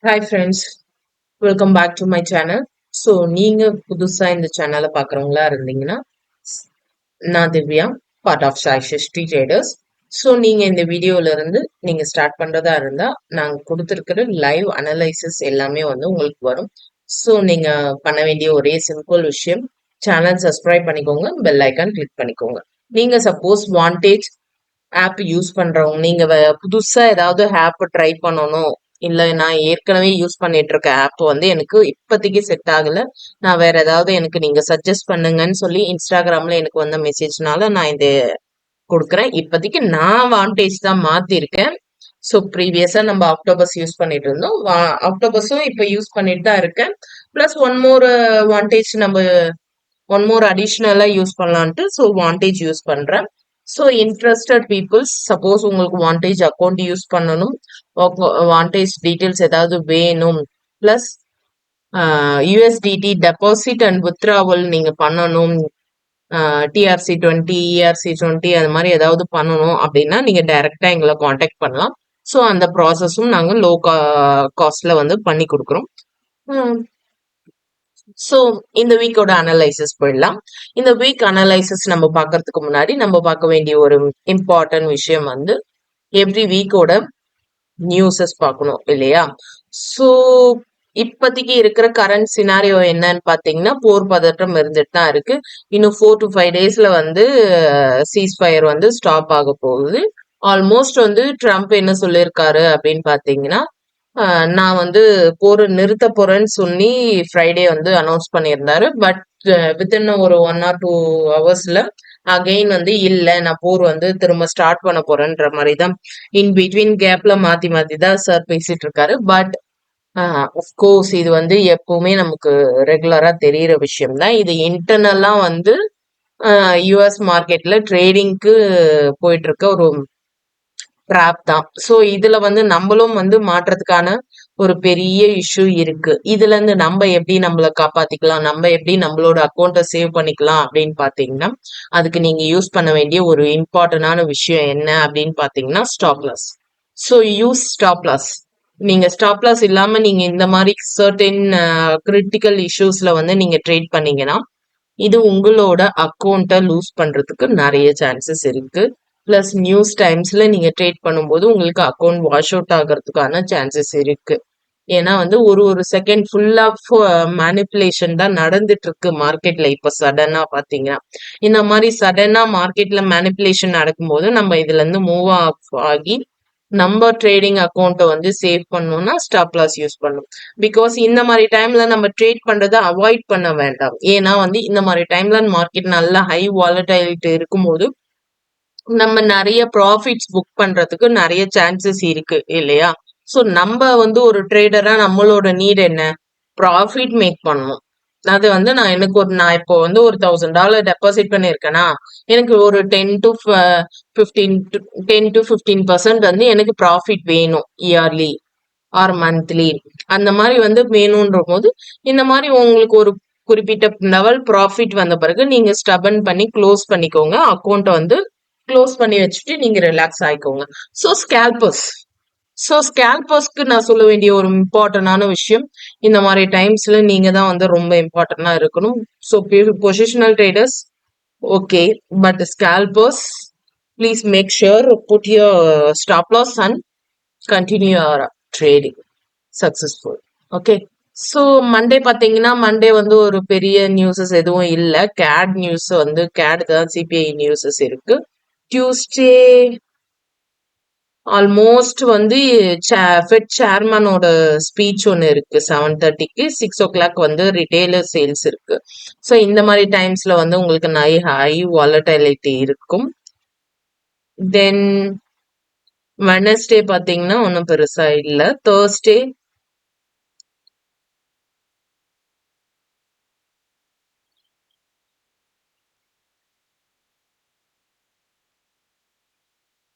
Hi friends, welcome back to my channel. So நீங்கள் புதுசாக இந்த சேனலை பார்க்குறவங்களா இருந்தீங்கன்னா, நான் Divya, part of Sai Shishti traders. So நீங்கள் இந்த வீடியோல இருந்து நீங்கள் ஸ்டார்ட் பண்ணுறதா இருந்தால் நாங்கள் கொடுத்துருக்கிற லைவ் அனலைசிஸ் எல்லாமே வந்து உங்களுக்கு வரும். ஸோ நீங்கள் பண்ண வேண்டிய ஒரே சிம்பிள் விஷயம், சேனல் சப்ஸ்கிரைப் பண்ணிக்கோங்க, பெல் ஐக்கான் கிளிக் பண்ணிக்கோங்க. நீங்கள் சப்போஸ் வாண்டேஜ் ஆப் யூஸ் பண்றவங்க, நீங்க புதுசா ஏதாவது ஆப் ட்ரை பண்ணணும், இல்ல நான் ஏற்கனவே யூஸ் பண்ணிட்டு இருக்க ஆப் வந்து எனக்கு இப்போதைக்கு செட் ஆகல, நான் வேற ஏதாவது எனக்கு நீங்க சஜஸ்ட் பண்ணுங்கன்னு சொல்லி இன்ஸ்டாகிராம்ல எனக்கு வந்த மெசேஜ்னால நான் இது கொடுக்குறேன். இப்போதைக்கு நான் வாண்டேஜ் தான் மாத்திருக்கேன். ஸோ ப்ரீவியஸா நம்ம ஆக்டோபஸ் யூஸ் பண்ணிட்டு இருந்தோம், ஆக்டோபஸும் இப்போ யூஸ் பண்ணிட்டு தான் இருக்கேன். பிளஸ் ஒன் மோர் அடிஷ்னலா யூஸ் பண்ணலான்ட்டு ஸோ வாண்டேஜ் யூஸ் பண்றேன். ஸோ இன்ட்ரெஸ்டட் பீப்புள்ஸ், சப்போஸ் உங்களுக்கு வாண்டேஜ் அக்கௌண்ட் யூஸ் பண்ணணும், வாண்டேஜ் டீட்டெயில்ஸ் ஏதாவது வேணும், plus USDT deposit and withdrawal நீங்க பண்ணணும், TRC20 ERC20 அது மாதிரி ஏதாவது பண்ணணும் அப்படின்னா நீங்க டைரக்டா எங்களை காண்டாக்ட் பண்ணலாம். ஸோ அந்த ப்ராசஸும் நாங்கள் லோ காஸ்ட்ல வந்து பண்ணி கொடுக்குறோம். ஸோ இந்த வீக்கோட அனலைசிஸ் போயிடலாம். இந்த வீக் அனலைசிஸ் நம்ம பார்க்கறதுக்கு முன்னாடி நம்ம பார்க்க வேண்டிய ஒரு இம்பார்ட்டன்ட் விஷயம் வந்து எவ்ரி வீக்கோட நியூஸஸ் பார்க்கணும் இல்லையா? ஸோ இப்போதைக்கு இருக்கிற கரண்ட் சினாரியோ என்னன்னு பார்த்தீங்கன்னா, போர் பதட்டம் இருந்துட்டு தான் இருக்கு. இன்னும் 4 to 5 டேஸ்ல வந்து சீஸ்ஃபயர் வந்து ஸ்டாப் ஆக போகுது. ஆல்மோஸ்ட் வந்து ட்ரம்ப் என்ன சொல்லியிருக்காரு அப்படின்னு பார்த்தீங்கன்னா, நான் வந்து போர் நிறுத்த போறேன்னு சொல்லி ஃப்ரைடே வந்து அனௌன்ஸ் பண்ணியிருந்தாரு. பட் வித்தின் ஒரு 1 or 2 ஹவர்ஸ்ல அகெயின் வந்து இல்ல, நான் போர் வந்து திரும்ப ஸ்டார்ட் பண்ண போறேன்ற மாதிரி தான் இன் பிட்வீன் கேப்ல மாத்தி மாத்தி தான் சார் பேசிட்டு இருக்காரு. பட் அஃப்கோர்ஸ் இது வந்து எப்பவுமே நமக்கு ரெகுலரா தெரியிற விஷயம் தான். இது இன்டர்னலா வந்து யூஎஸ் மார்க்கெட்ல ட்ரேடிங்க்கு போயிட்டு இருக்க ஒரு ட்ராப் தான். ஸோ இதுல வந்து நம்மளும் வந்து மாற்றத்துக்கான ஒரு பெரிய இஷ்யூ இருக்கு. இதுல இருந்து நம்ம எப்படி நம்மள காப்பாத்திக்கலாம், நம்ம எப்படி நம்மளோட அக்கௌண்ட்டை சேவ் பண்ணிக்கலாம் அப்படின்னு பாத்தீங்கன்னா, அதுக்கு நீங்க யூஸ் பண்ண வேண்டிய ஒரு இம்பார்ட்டன்டான விஷயம் என்ன அப்படின்னு பாத்தீங்கன்னா, stop loss. So use stop loss. நீங்க ஸ்டாப் லாஸ் இல்லாம நீங்க இந்த மாதிரி சர்டன் கிரிட்டிக்கல் இஷ்யூஸ்ல வந்து நீங்க ட்ரேட் பண்ணீங்கன்னா, இது உங்களோட அக்கௌண்ட்டை லூஸ் பண்றதுக்கு நிறைய சான்சஸ் இருக்கு. பிளஸ் நியூஸ் டைம்ஸ்ல நீங்க ட்ரேட் பண்ணும்போது உங்களுக்கு அக்கௌண்ட் வாஷ் அவுட் ஆகிறதுக்கான சான்சஸ் இருக்கு. ஏன்னா வந்து ஒரு ஒரு செகண்ட் ஃபுல் ஆஃப் மேனிப்புலேஷன் தான் நடந்துட்டு இருக்கு மார்க்கெட்ல. இப்ப சடனா பாத்தீங்கன்னா, இந்த மாதிரி சடனா மார்க்கெட்ல மேனிப்புலேஷன் நடக்கும்போது நம்ம இதுல இருந்து மூவ் ஆஃப் ஆகி நம்ம ட்ரேடிங் அக்கௌண்ட்டை வந்து சேவ் பண்ணணும்னா ஸ்டாப் லாஸ் யூஸ் பண்ணணும். பிகாஸ் இந்த மாதிரி டைம்ல நம்ம ட்ரேட் பண்றதை அவாய்ட் பண்ண வேண்டாம். ஏன்னா வந்து இந்த மாதிரி டைம்ல மார்க்கெட் நல்லா ஹை வாலடைலிட்டி இருக்கும்போது நம்ம நிறைய ப்ராஃபிட்ஸ் புக் பண்றதுக்கு நிறைய சான்சஸ் இருக்கு இல்லையா? ஸோ நம்ம வந்து ஒரு ட்ரேடரா நம்மளோட நீட் என்ன? ப்ராஃபிட் மேக் பண்ணணும். அது வந்து நான் இப்போ வந்து ஒரு $1000 டெபாசிட் பண்ணியிருக்கேன்னா, எனக்கு ஒரு 10 to 15% வந்து எனக்கு ப்ராஃபிட் வேணும் இயர்லி ஆர் மந்த்லி. அந்த மாதிரி வந்து வேணும்ன்ற போது இந்த மாதிரி உங்களுக்கு ஒரு குறிப்பிட்ட லெவல் ப்ராஃபிட் வந்த பிறகு நீங்க ஸ்டபன் பண்ணி க்ளோஸ் பண்ணிக்கோங்க. அக்கௌண்ட்டை வந்து க்ளோஸ் பண்ணி வச்சுட்டு நீங்க ரிலாக்ஸ் ஆயிக்கோங்க. ஸோ ஸ்கேல்பர்ஸ்க்கு நான் சொல்ல வேண்டிய ஒரு இம்பார்ட்டன்டான விஷயம், இந்த மாதிரி டைம்ஸ்ல நீங்க தான் வந்து ரொம்ப இம்பார்ட்டன்டா இருக்கணும். So positional traders okay, but scalpers please make sure put your stop loss and continue your trading successful. Okay. So Monday பார்த்தீங்கன்னா, மண்டே வந்து ஒரு பெரிய நியூஸஸ் எதுவும் இல்லை. கேட் நியூஸ் வந்து கேட் தான் சிபிஐ நியூஸஸ் இருக்கு. டியூஸ்டே ஆல்மோஸ்ட் வந்து ஃபெட் சேர்மனோட ஸ்பீச் ஒன்று இருக்கு 7:30க்கு. 6 o'clock வந்து ரிட்டெய்லர் சேல்ஸ் இருக்கு. ஸோ இந்த மாதிரி டைம்ஸ்ல வந்து உங்களுக்கு ஹை வாலட்டிலிட்டி இருக்கும். தென் வெனஸ்டே பார்த்தீங்கன்னா ஒன்றும் பெருசா இல்லை.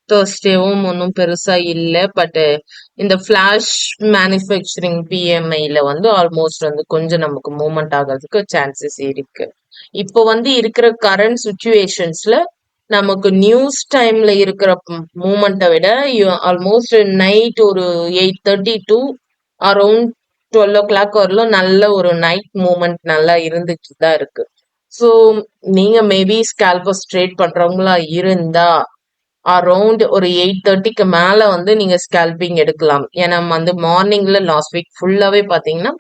தேர்ஸ்டேவும் ஒன்றும் பெருசா இல்லை. பட் இந்த ஃபிளாஷ் மேனுஃபேக்சரிங் பிஎம்ஐல வந்து ஆல்மோஸ்ட் வந்து கொஞ்சம் நமக்கு மூவ்மெண்ட் ஆகிறதுக்கு சான்சஸ் இருக்கு. இப்போ வந்து இருக்கிற கரண்ட் சுச்சுவேஷன்ஸ்ல நமக்கு நியூஸ் டைம்ல இருக்கிற மூமெண்ட்டை விட ஆல்மோஸ்ட் நைட் ஒரு 8:30 to அரௌண்ட் 12 o'clock வரலும் நல்ல ஒரு நைட் மூமெண்ட் நல்லா இருந்துட்டு தான் இருக்கு. ஸோ நீங்க மேபி ஸ்கேல்பஸ் ட்ரேட் பண்றவங்களா இருந்தா அரௌண்ட் ஒரு 8:30க்கு மேல வந்து நீங்க ஸ்கேல்பிங் எடுக்கலாம். ஏன்னா வந்து மார்னிங்ல லாஸ்ட் வீக் ஃபுல்லாவே பாத்தீங்கன்னா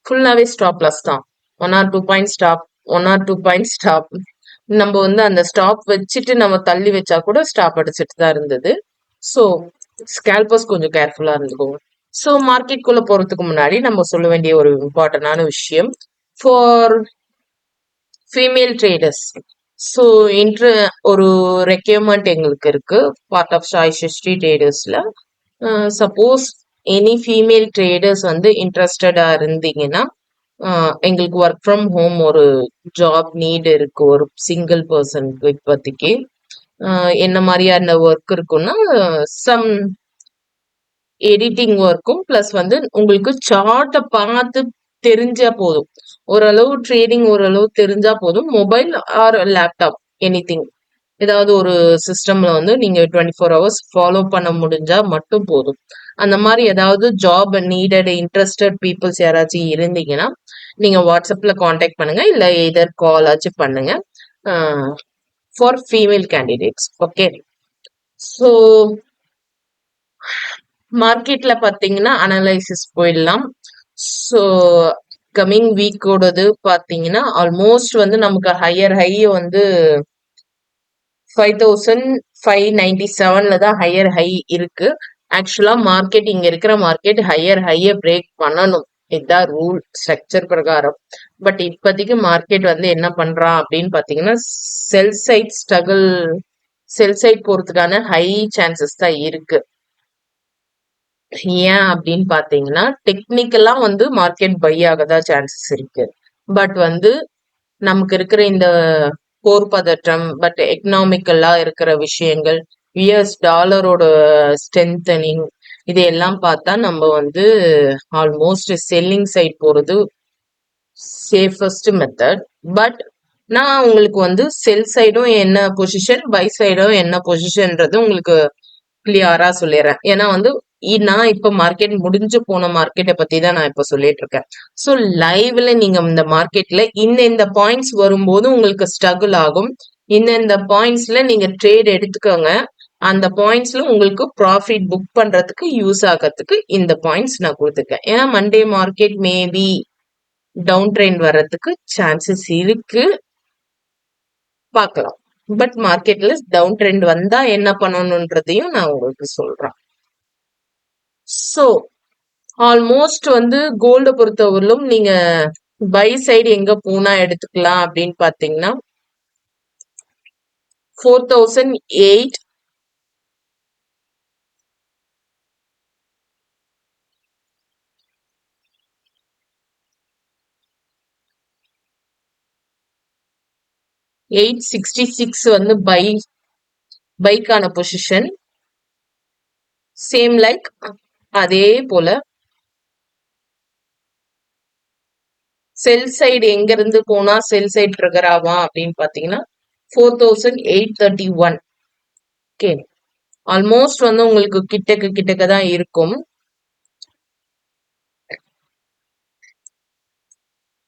ஃபுல்லாவே ஸ்டாப் லாஸ் தான். 1 or 2 point stop, 1 or 2 point stop. நம்ம வந்து அந்த ஸ்டாப் வச்சுட்டு நம்ம தள்ளி வச்சா கூட ஸ்டாப் அடிச்சுட்டு தான் இருந்தது. ஸோ ஸ்கேல்பர்ஸ் கொஞ்சம் கேர்ஃபுல்லா இருந்துக்கோங்க. ஸோ மார்க்கெட் குள்ள போறதுக்கு முன்னாடி நம்ம சொல்ல வேண்டிய ஒரு இம்பார்ட்டன்டான விஷயம் ஃபார் ஃபீமேல் ட்ரேடர்ஸ். ஸோ இன்று ஒரு ரெக்யர்மெண்ட் எங்களுக்கு இருக்கு பார்ட் ஆஃப் சாய் ஷிஷ்டி ட்ரேடர்ஸ்ல. சப்போஸ் எனி ஃபீமேல் ட்ரேடர்ஸ் வந்து இன்ட்ரெஸ்டடா இருந்தீங்கன்னா எங்களுக்கு ஒர்க் ஃப்ரம் ஹோம் ஒரு ஜாப் நீட் இருக்கு ஒரு சிங்கிள் பர்சனுக்கு இப்போதைக்கு. என்ன மாதிரியான ஒர்க் இருக்குன்னா சம் எடிட்டிங் ஒர்க்கும் பிளஸ் வந்து உங்களுக்கு சார்ட்டை பார்த்து தெரிஞ்சா போதும். ஓரளவு ட்ரேடிங் ஓரளவு தெரிஞ்சா போதும். மொபைல் ஆர் லேப்டாப் எனிதிங் ஏதாவது ஒரு சிஸ்டம்ல வந்து நீங்க 24 hours ஃபாலோ பண்ண முடிஞ்சா மட்டும் போதும். அந்த மாதிரி ஏதாவது ஜாப் நீடட் இன்ட்ரெஸ்டட் பீப்புள்ஸ் யாராச்சும் இருந்தீங்கன்னா நீங்க வாட்ஸ்அப்ல காண்டாக்ட் பண்ணுங்க, இல்ல எதர் கால் ஆச்சு பண்ணுங்க for female candidates. Okay, so மார்க்கெட்ல பாத்தீங்கன்னா அனலைசிஸ் போயிடலாம். ஸோ கம்மிங் வீக்கோடது பாத்தீங்கன்னா ஆல்மோஸ்ட் வந்து நமக்கு ஹையர் ஹை வந்து 5597ல தான் ஹையர் ஹை இருக்கு. ஆக்சுவலா மார்க்கெட் இங்க இருக்கிற மார்க்கெட் ஹையர் ஹைய பிரேக் பண்ணணும், இதுதான் ரூல் ஸ்ட்ரக்சர் பிரகாரம். பட் இப்போதைக்கு மார்க்கெட் வந்து என்ன பண்றான் அப்படின்னு பாத்தீங்கன்னா செல் சைட் ஸ்ட்ரகிள், செல் சைட் போறதுக்கான ஹை சான்சஸ் தான் இருக்கு. ஏன் அப்படின்னு பாத்தீங்கன்னா டெக்னிக்கலா வந்து மார்க்கெட் பை ஆகதான் சான்சஸ் இருக்கு. பட் வந்து நமக்கு இருக்கிற இந்த போர் பதற்றம், பட் எக்கனாமிக்கலா இருக்கிற விஷயங்கள், யுஎஸ் டாலரோட ஸ்ட்ரென்தனிங், இதையெல்லாம் பார்த்தா நம்ம வந்து ஆல்மோஸ்ட் செல்லிங் சைட் போறது சேஃபஸ்ட் மெத்தட். பட் நான் உங்களுக்கு வந்து செல் சைடும் என்ன பொசிஷன், பை சைடும் என்ன பொசிஷன்ன்றது உங்களுக்கு கிளியரா சொல்லிடுறேன். ஏன்னா வந்து நான் இப்ப மார்க்கெட் முடிஞ்சு போன மார்க்கெட்டை பத்தி தான் நான் இப்ப சொல்லிட்டு இருக்கேன். ஸோ லைவ்ல நீங்க இந்த மார்க்கெட்ல இந்த பாயிண்ட்ஸ் வரும்போது உங்களுக்கு ஸ்ட்ரகிள் ஆகும். இந்த பாயிண்ட்ஸ்ல நீங்க ட்ரேட் எடுத்துக்கோங்க. அந்த பாயிண்ட்ஸ்ல உங்களுக்கு ப்ராஃபிட் புக் பண்றதுக்கு யூஸ் ஆகிறதுக்கு இந்த பாயிண்ட்ஸ் நான் கொடுத்துருக்கேன். ஏன்னா Monday market maybe down trend வர்றதுக்கு சான்சஸ் இருக்கு, பார்க்கலாம். பட் மார்க்கெட்ல டவுன் ட்ரெண்ட் வந்தா என்ன பண்ணணும்ன்றதையும் நான் உங்களுக்கு சொல்றேன். ஸோ ஆல்மோஸ்ட் வந்து கோல்டை பொறுத்தவரையிலும் நீங்க பை சைடு எங்க போனா எடுத்துக்கலாம் அப்படின்னு பாத்தீங்கன்னா 4008 866 வந்து பைக்கான பொசிஷன். சேம் லைக் அதே போல செல் சைடு எங்க இருந்து போனா செல் சைடு ட்ரிகர் ஆகும் அப்படின்னு பாத்தீங்கன்னா 4831. ஓகே, ஆல்மோஸ்ட் வந்து உங்களுக்கு கிட்டக்க தான் இருக்கும்.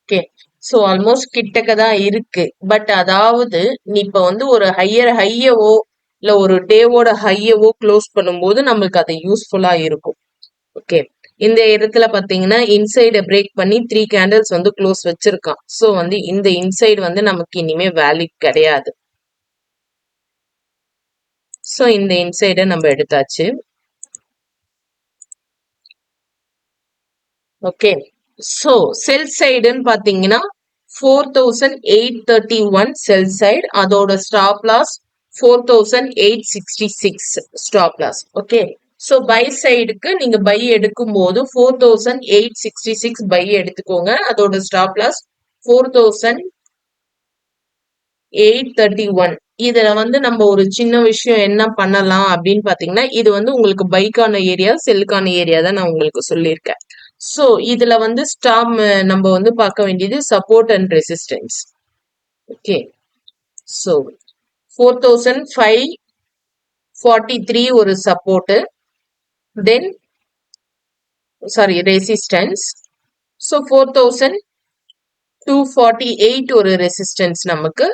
ஓகே, ஸோ ஆல்மோஸ்ட் கிட்டக்க தான் இருக்கு. பட் அதாவது நீ இப்ப வந்து ஒரு ஹையர் ஹையவோ இல்ல ஒரு டேவோட ஹையவோ க்ளோஸ் பண்ணும்போது நம்மளுக்கு அது யூஸ்ஃபுல்லா இருக்கும். ஓகே, இந்த இடத்துல பாத்தீங்கன்னா இன்சைட பிரேக் பண்ணி 3 கேண்டில்ஸ் வந்து க்ளோஸ் வச்சிருக்கான். ஸோ வந்து இந்த இன்சைடு வந்து நமக்கு இனிமே வேலிட் கிடையாது. ஸோ இந்த இன்சைட நம்ம எடுத்தாச்சு. ஓகே, ஸோ செல் சைடுன்னு பாத்தீங்கன்னா 4831 செல் சைடு, அதோட stop loss 4866 stop loss. Okay, so buy சைடுக்கு நீங்க பை எடுக்கும் போது 4866 பை எடுத்துக்கோங்க, அதோட ஸ்டாப் லாஸ் 4831. இதுல வந்து நம்ம ஒரு சின்ன விஷயம் என்ன பண்ணலாம் அப்படின்னு பாத்தீங்கன்னா இது வந்து உங்களுக்கு பைக்கான ஏரியா செல்லுக்கான ஏரியா தான் நான் உங்களுக்கு சொல்லியிருக்கேன். ஸோ இதுல வந்து நம்ம வந்து பார்க்க வேண்டியது support and resistance. Okay, so 4543 ஒரு support, then sorry resistance. So 4248 ஒரு ரெசிஸ்டன்ஸ் நமக்கு,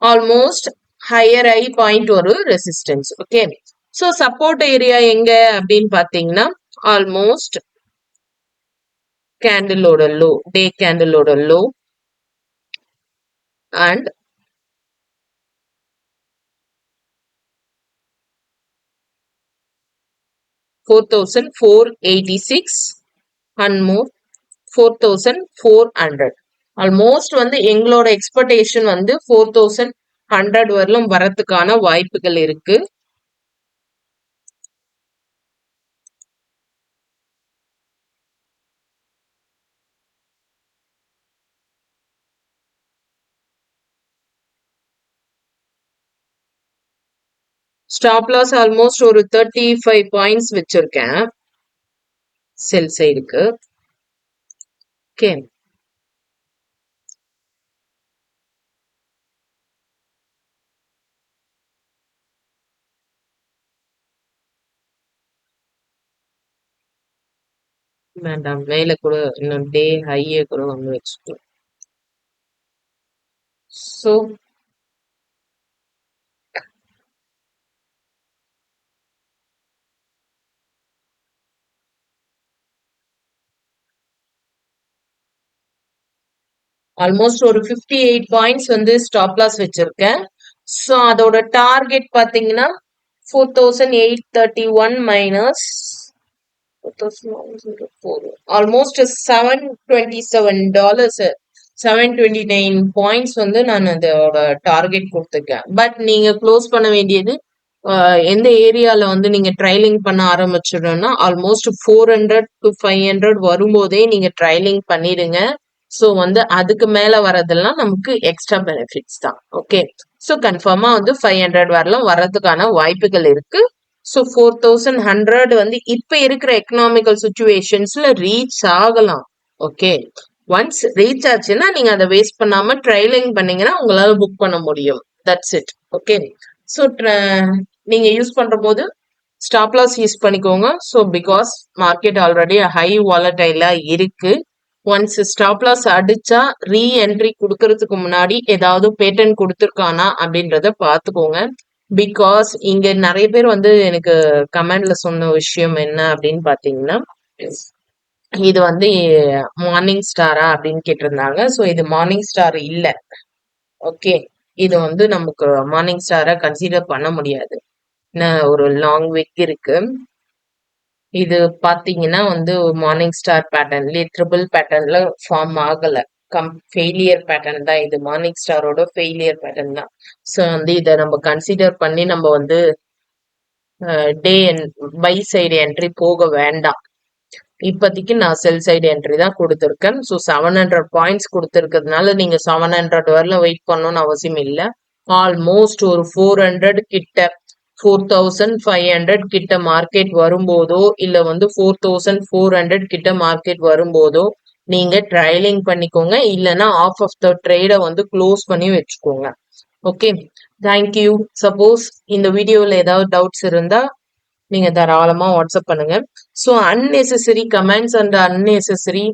ஆல்மோஸ்ட் ஹையர் ஐ பாயிண்ட் ஒரு resistance. Okay, so support area எங்க அப்படின்னு பாத்தீங்கன்னா ஆல்மோஸ்ட் கேண்டிலோட லோ, டே கேண்டிலோட low and 4486 and more 4400. Almost வந்து எங்களோட எக்ஸ்பெக்டேஷன் வந்து 4100 வரலும் வரதுக்கான வாய்ப்புகள் இருக்கு. ஸ்டாப் லாஸ் ஆல்மோஸ்ட் ஒரு 35 பாயிண்ட்ஸ் வச்சிருக்கேன் செல் சைடுக்கு. ஓகே, வேண்டாம் மேல கூட இன்னும் டே ஹையே கூட வந்து வச்சுக்கோ. ஸோ ஆல்மோஸ்ட் ஒரு 58 பாயிண்ட்ஸ் வந்து ஸ்டாப் லாஸ் வச்சிருக்கேன். ஸோ அதோட டார்கெட் பாத்தீங்கன்னா 4831 மைனஸ் ஆல்மோஸ்ட் $727, 729 பாயிண்ட்ஸ் வந்து நான் அதோட டார்கெட் கொடுத்துருக்கேன். பட் நீங்க க்ளோஸ் பண்ண வேண்டியது எந்த ஏரியால வந்து நீங்க ட்ரைலிங் பண்ண ஆரம்பிச்சிடணும்னா ஆல்மோஸ்ட் 400 to 500 வரும்போதே நீங்க ட்ரைலிங் பண்ணிடுங்க. ஸோ வந்து அதுக்கு மேல வரதெல்லாம் நமக்கு எக்ஸ்ட்ரா பெனிஃபிட்ஸ் தான். ஓகே, ஸோ கன்ஃபார்மா வந்து 500 வரலாம் வர்றதுக்கான வாய்ப்புகள் இருக்கு. ஸோ 4100 வந்து இப்ப இருக்கிற எக்கனாமிக்கல் சுச்சுவேஷன்ஸ்ல ரீச் ஆகலாம். ஓகே, ஒன்ஸ் ரீச் ஆச்சுன்னா நீங்க அதை வேஸ்ட் பண்ணாம ட்ரைலிங் பண்ணீங்கன்னா உங்களால புக் பண்ண முடியும். That's it. ஓகே, ஸோ நீங்க யூஸ் பண்ற போது ஸ்டாப் லாஸ் யூஸ் பண்ணிக்கோங்க. So because market already high வாலடைலா இருக்கு. ஒன்ஸ் ஸ்டாப் லாஸ் அடிச்சா ரீஎன்ட்ரி கொடுக்கறதுக்கு முன்னாடி ஏதாவது பேட்டர்ன் கொடுத்துருக்கானா அப்படின்றத பாத்துக்கோங்க. பிகாஸ் இங்க நிறைய பேர் வந்து எனக்கு கமெண்ட்ல சொன்ன விஷயம் என்ன அப்படின்னு பாத்தீங்கன்னா, இது வந்து மார்னிங் ஸ்டாரா அப்படின்னு கேட்டிருந்தாங்க. ஸோ இது மார்னிங் ஸ்டார் இல்ல. ஓகே, இது வந்து நமக்கு மார்னிங் ஸ்டாரா கன்சிடர் பண்ண முடியாது. ஒரு லாங் விக் இருக்கு. இது பாத்தீங்கன்னா வந்து மார்னிங் ஸ்டார் பேட்டர்ன்ல ட்ரிபிள் பேட்டர்ன்ல ஃபார்ம் ஆகல. ஃபெயிலியர் பேட்டர்ன் தான் இது. மார்னிங் ஸ்டாரோட ஃபெயிலியர் பேட்டர்ன் தான். ஸோ வந்து இதை நம்ம கன்சிடர் பண்ணி நம்ம வந்து டே பை சைடு என்ட்ரி போக வேண்டாம். இப்போதைக்கு நான் செல் சைடு என்ட்ரி தான் கொடுத்துருக்கேன். ஸோ 700 பாயிண்ட்ஸ் கொடுத்துருக்கிறதுனால நீங்க 700 வரல வெயிட் பண்ணணும்னு அவசியம் இல்லை. ஆல்மோஸ்ட் ஒரு 400 கிட்ட 4500 கிட்ட மார்க்கெட் வரும்போதோ இல்ல வந்து 4400 கிட்ட மார்க்கெட் வரும்போதோ நீங்க ட்ரைலிங் பண்ணிக்கோங்க. இல்லைன்னா ஆஃப் த ட்ரேடை வந்து க்ளோஸ் பண்ணி வச்சுக்கோங்க. Okay, thank you. சப்போஸ் இந்த வீடியோல ஏதாவது டவுட்ஸ் இருந்தா நீங்க தாராளமா வாட்ஸ்அப் பண்ணுங்க. So unnecessary comments and unnecessary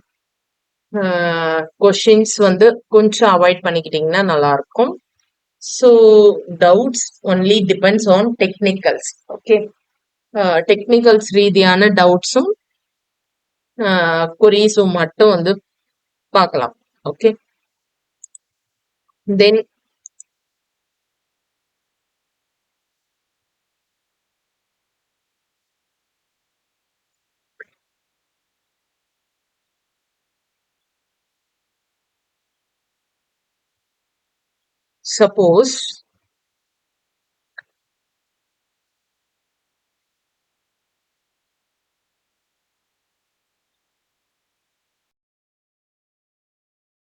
questions வந்து கொஞ்சம் அவாய்ட் பண்ணிக்கிட்டீங்கன்னா நல்லா இருக்கும். So doubts only depends on technicals. Okay, technicals ரீதியான டவுட்ஸும் கொரீஸும் மட்டும் வந்து பார்க்கலாம். ஓகே, தென் suppose